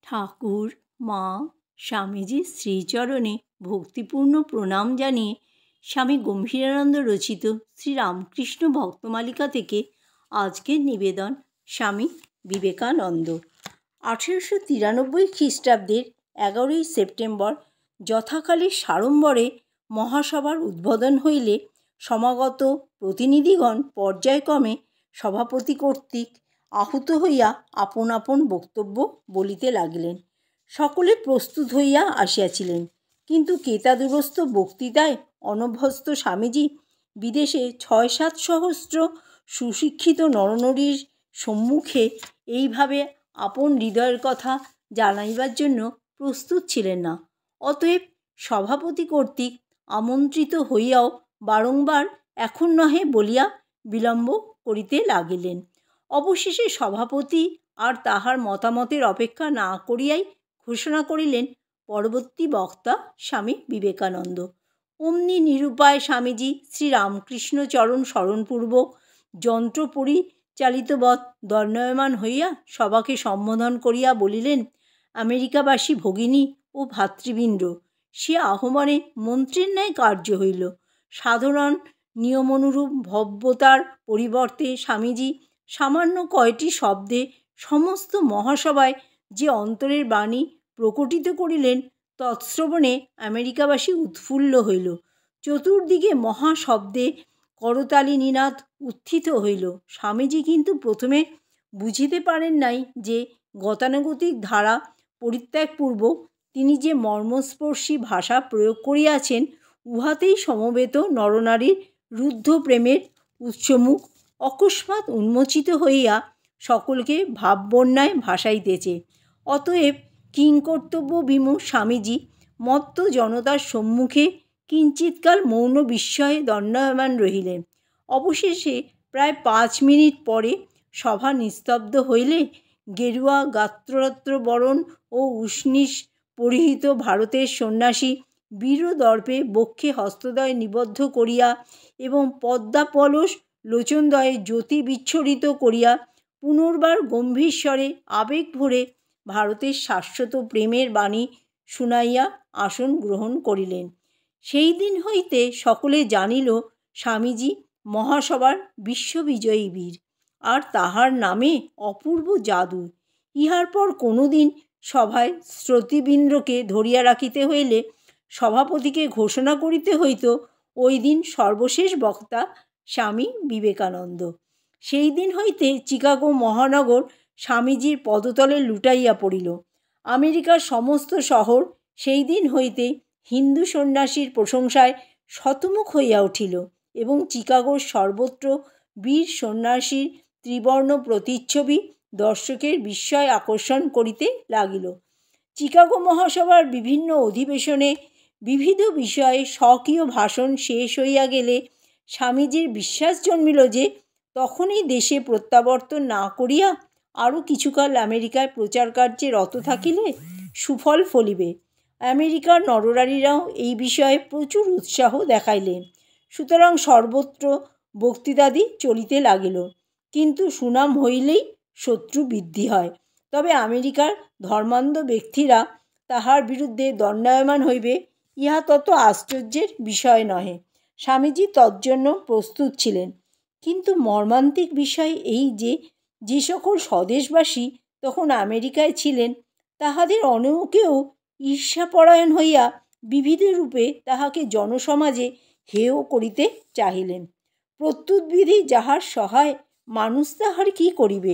ঠাকুর, মা, স্বামীজির শ্রীচরণে ভক্তিপূর্ণ প্রণাম জানিয়ে স্বামী গম্ভীরানন্দ রচিত শ্রীরামকৃষ্ণ ভক্তমালিকা থেকে আজকের নিবেদন স্বামী বিবেকানন্দ। 1893 খ্রিস্টাব্দের 11ই সেপ্টেম্বর যথাকালে সাড়ম্বরে মহাসভার উদ্বোধন হইলে সমাগত প্রতিনিধিগণ পর্যায়ক্রমে সভাপতি কর্তৃক আহুত হইয়া আপন আপন বক্তব্য বলিতে লাগিলেন। সকলে প্রস্তুত হইয়া আসিয়াছিলেন, কিন্তু কেতাদুরস্ত বক্তৃতায় অনভ্যস্ত স্বামীজি বিদেশে 6-7 সহস্র সুশিক্ষিত নরনারীর সম্মুখে এইভাবে আপন হৃদয়ের কথা জানাইবার জন্য প্রস্তুত ছিলেন না। অতএব সভাপতি কর্তৃক আমন্ত্রিত হইয়াও বারংবার এখন নহে বলিয়া বিলম্ব করিতে লাগিলেন। অবশেষে সভাপতি আর তাহার মতামতের অপেক্ষা না করিয়াই ঘোষণা করিলেন পরবর্তী বক্তা স্বামী বিবেকানন্দ। অমনি নিরুপায় স্বামীজি শ্রীরামকৃষ্ণচরণ স্মরণপূর্বক যন্ত্র পরিচালিতবৎ দণ্ডায়মান হইয়া সভাকে সম্বোধন করিয়া বলিলেন, আমেরিকাবাসী ভগিনী ও ভাতৃবৃন্দ, সে আহ্বানে মন্ত্রের ন্যায় কার্য হইল। সাধারণ নিয়মানুরূপ ভব্যতার পরিবর্তে স্বামীজি সামান্য কয়টি শব্দে সমস্ত মহাসভায় যে অন্তরের বাণী প্রকটিত করিলেন, তৎশ্রবণে আমেরিকাবাসী উৎফুল্ল হইল। চতুর্দিকে মহাশব্দে করতালি নিনাদ উত্থিত হইল। স্বামীজি কিন্তু প্রথমে বুঝিতে পারেন নাই যে গতানুগতিক ধারা পরিত্যাগপূর্বক তিনি যে মর্মস্পর্শী ভাষা প্রয়োগ করিয়াছেন, উহাতেই সমবেত নরনারীর রুদ্ধ প্রেমের উৎসমুখ অকস্মাৎ উন্মোচিত হইয়া সকলকে ভাববন্যায় ভাসাইতেছে। অতএব কিংকর্তব্য বিমূঢ় স্বামীজি মত্ত জনতার সম্মুখে কিঞ্চিৎকাল মৌন বিস্ময়ে দণ্ডায়মান রহিলেন। অবশেষে প্রায় 5 মিনিট পরে সভা নিস্তব্ধ হইলে গেরুয়া গাত্রবরণ ও উষ্ণীষ পরিহিত ভারতের সন্ন্যাসী বীরদর্পে বক্ষে হস্তদ্বয় নিবদ্ধ করিয়া এবং পদ্মাপলস লোচনদ্বয়ে জ্যোতি বিচ্ছুরিত করিয়া পুনর্বার গম্ভীর স্বরে আবেগ ভরে ভারতের শাশ্বত প্রেমের বাণী শুনাইয়া আসন গ্রহণ করিলেন। সেই দিন হইতে সকলে জানিল স্বামীজি মহাসভার বিশ্ববিজয়ী বীর, আর তাহার নামে অপূর্ব জাদু। ইহার পর কোনোদিন সভায় শ্রোতৃবৃন্দকে ধরিয়া রাখিতে হইলে সভাপতিকে ঘোষণা করিতে হইত, ওই দিন সর্বশেষ বক্তা স্বামী বিবেকানন্দ। সেই দিন হইতে চিকাগো মহানগর স্বামীজির পদতলে লুটাইয়া পড়িল। আমেরিকার সমস্ত শহর সেই দিন হইতে হিন্দু সন্ন্যাসীর প্রশংসায় শতমুখ হইয়া উঠিল এবং চিকাগোর সর্বত্র বীর সন্ন্যাসীর ত্রিবর্ণ প্রতিচ্ছবি দর্শকের বিস্ময় আকর্ষণ করিতে লাগিল। চিকাগো মহাসভার বিভিন্ন অধিবেশনে বিবিধ বিষয়ে স্বকীয় ভাষণ শেষ হইয়া গেলে স্বামীজির বিশ্বাস জন্মিল যে তখনই দেশে প্রত্যাবর্তন না করিয়া আরও কিছুকাল আমেরিকায় প্রচার কার্যে রত থাকিলে সুফল ফলিবে। আমেরিকার নরনারীরাও এই বিষয়ে প্রচুর উৎসাহ দেখাইলেন। সুতরাং সর্বত্র বক্তৃতাদি চলিতে লাগিল। কিন্তু সুনাম হইলেই শত্রু বৃদ্ধি হয়। তবে আমেরিকার ধর্মান্ধ ব্যক্তিরা তাহার বিরুদ্ধে দণ্ডায়মান হইবে, ইহা তত আশ্চর্যের বিষয় নহে। স্বামীজি তজ্জন্য প্রস্তুত ছিলেন। কিন্তু মর্মান্তিক বিষয় এই যে, যে সকল স্বদেশবাসী তখন আমেরিকায় ছিলেন, তাহাদের অনেকেও ঈর্ষাপরায়ণ হইয়া বিবিধ রূপে তাহাকে জনসমাজে হেয় করিতে চাহিলেন। প্রত্যুত্বিধি যাহার সহায়, মানুষ তাহার কি করিবে?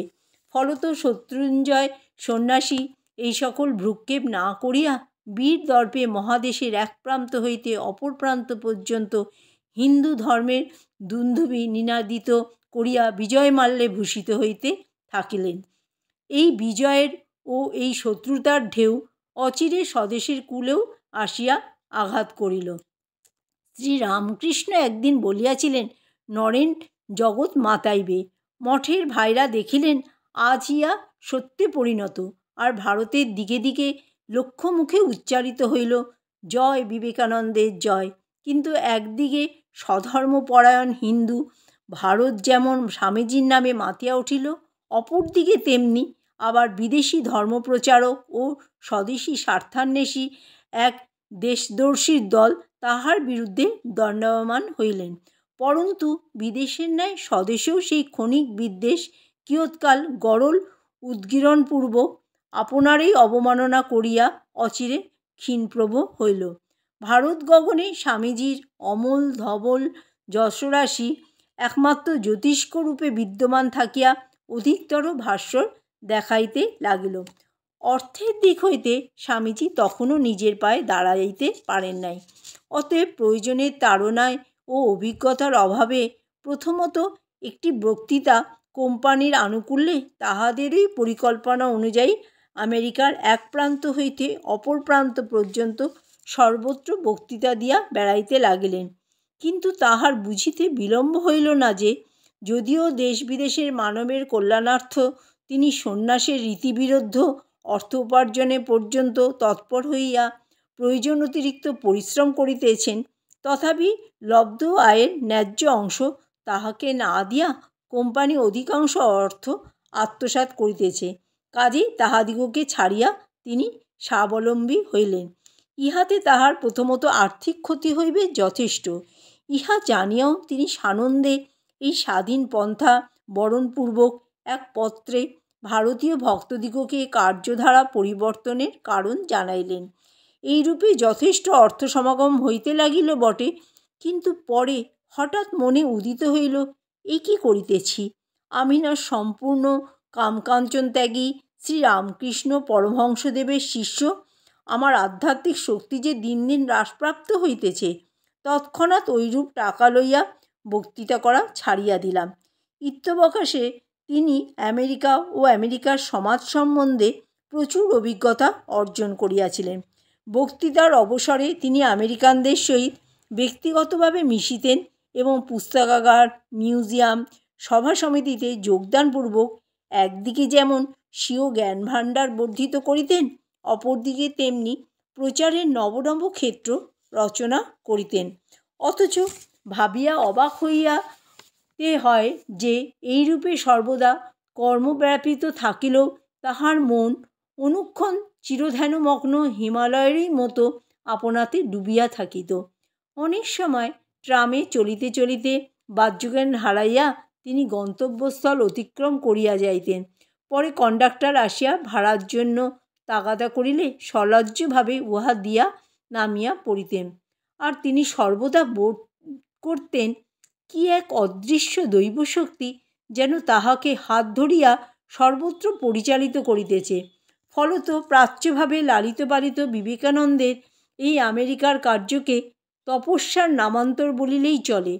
ফলত শত্রুঞ্জয় সন্ন্যাসী এই সকল ভ্রুক্ষেপ না করিয়া বীর দর্পে মহাদেশের এক প্রান্ত হইতে অপর প্রান্ত পর্যন্ত হিন্দু ধর্মের দুন্দুভি নিনাদিত করিয়া বিজয় মাল্যে ভূষিত হইতে থাকিলেন। এই বিজয়ের ও এই শত্রুতার ঢেউ অচিরে স্বদেশের কূলেও আসিয়া আঘাত করিল। শ্রীরামকৃষ্ণ একদিন বলিয়াছিলেন, নরেন জগৎ মাতাইবে। মঠের ভাইরা দেখিলেন আজ ইহা সত্যে পরিণত, আর ভারতের দিকে দিকে লক্ষ্য মুখে উচ্চারিত হইল, জয় বিবেকানন্দের জয়। কিন্তু একদিকে স্বধর্মপরায়ণ হিন্দু ভারত যেমন স্বামীজির নামে মাতিয়া উঠিল, অপরদিকে তেমনি আবার বিদেশি ধর্মপ্রচারক ও স্বদেশী স্বার্থান্বেষী এক দেশদর্শীর দল তাহার বিরুদ্ধে দণ্ডায়মান হইলেন। পরন্তু বিদেশের ন্যায় স্বদেশেও সেই ক্ষণিক বিদ্বেষ কিয়ৎকাল গরল উদ্গীরণপূর্বক আপনারই অবমাননা করিয়া অচিরে ক্ষীণপ্রভ হইল। ভারত গগনে স্বামীজির অমল ধবল যশরাশি একমাত্র জ্যোতিষ্করূপে বিদ্যমান থাকিয়া অধিকতর ভাস্বর দেখাইতে লাগিল। অর্থের দিক হইতে স্বামীজি তখনও নিজের পায়ে দাঁড়াইতে পারেন নাই। অতএব প্রয়োজনের তাড়নায় ও অভিজ্ঞতার অভাবে প্রথমত একটি বক্তৃতা কোম্পানির আনুকূল্যে তাহাদেরই পরিকল্পনা অনুযায়ী আমেরিকার এক প্রান্ত হইতে অপর প্রান্ত পর্যন্ত সর্বত্র বক্তৃতা দিয়া বেড়াইতে লাগিলেন। কিন্তু তাহার বুঝিতে বিলম্ব হইল না যে, যদিও দেশ বিদেশের মানবের কল্যাণার্থ তিনি সন্ন্যাসের রীতিবিরুদ্ধ অর্থ উপার্জনে পর্যন্ত তৎপর হইয়া প্রয়োজন অতিরিক্ত পরিশ্রম করিতেছেন, তথাপি লব্ধ আয়ের ন্যায্য অংশ তাহাকে না দিয়া কোম্পানি অধিকাংশ অর্থ আত্মসাৎ করিতেছে। কাজেই তাহাদিগকে ছাড়িয়া তিনি স্বাবলম্বী হইলেন। ইহাতে তাহার প্রথমত আর্থিক ক্ষতি হইবে যথেষ্ট। ইহা জানিয়াও তিনি সানন্দে এই স্বাধীন পন্থা বরণপূর্বক এক পত্রে ভারতীয় ভক্তদিগকে কার্যধারা পরিবর্তনের কারণ জানাইলেন। এইরূপে যথেষ্ট অর্থ সমাগম হইতে লাগিল বটে, কিন্তু পরে হঠাৎ মনে উদিত হইল, এ কী করিতেছি? আমি না সম্পূর্ণ কামকাঞ্চন ত্যাগী শ্রীরামকৃষ্ণ পরমহংসদেবের শিষ্য? আমার আধ্যাত্মিক শক্তি যে দিন দিন হ্রাসপ্রাপ্ত হইতেছে। তৎক্ষণাৎ ঐরূপ টাকা লইয়া বক্তৃতা করা ছাড়িয়া দিলাম। ইত্যবকাশে তিনি আমেরিকা ও আমেরিকার সমাজ সম্বন্ধে প্রচুর অভিজ্ঞতা অর্জন করিয়াছিলেন। বক্তৃতার অবসরে তিনি আমেরিকানদের সহিত ব্যক্তিগতভাবে মিশিতেন এবং পুস্তকাগার, মিউজিয়াম, সভা সমিতিতে যোগদানপূর্বক একদিকে যেমন স্বীয় জ্ঞানভাণ্ডার বর্ধিত করিতেন, অপরদিকে তেমনি প্রচারের নব নব ক্ষেত্র রচনা করিতেন। অথচ ভাবিয়া অবাক হইয়াতে হয় যে, এইরূপে সর্বদা কর্মব্যাপৃত থাকিলেও তাহার মন অনুক্ষণ চিরধ্যানমগ্ন হিমালয়েরই মতো আপনাতে ডুবিয়া থাকিত। অনেক সময় ট্রামে চলিতে চলিতে বাহ্যজ্ঞান হারাইয়া তিনি গন্তব্যস্থল অতিক্রম করিয়া যাইতেন। পরে কন্ডাক্টর আসিয়া ভাড়ার জন্য তাগাদা করিলে সলজ্জভাবে উহা দিয়া নামিয়া পড়িতেন। আর তিনি সর্বদা বোধ করতেন, কি এক অদৃশ্য দৈবশক্তি যেন তাহাকে হাত ধরিয়া সর্বত্র পরিচালিত করিতেছে। ফলত প্রাচ্যভাবে লালিত পালিত বিবেকানন্দের এই আমেরিকার কার্যকে তপস্যার নামান্তর বলিলেই চলে।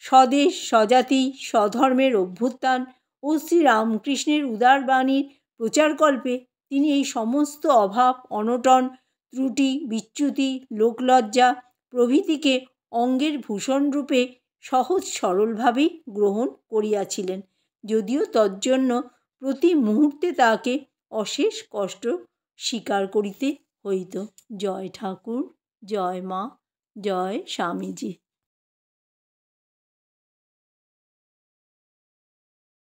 স্বদেশ, স্বজাতি, স্বধর্মের অভ্যুত্থান ও শ্রীরামকৃষ্ণের উদারবাণীর প্রচারকল্পে তিনি এই সমস্ত অভাব, অনটন, ত্রুটি, বিচ্যুতি, লোকলজ্জা প্রভৃতিকে অঙ্গের ভূষণরূপে সহজ সরলভাবেই গ্রহণ করিয়াছিলেন, যদিও তজ্জন্য প্রতি মুহূর্তে তাহাকে অশেষ কষ্ট স্বীকার করিতে হইত। জয় ঠাকুর, জয় মা, জয় স্বামীজি।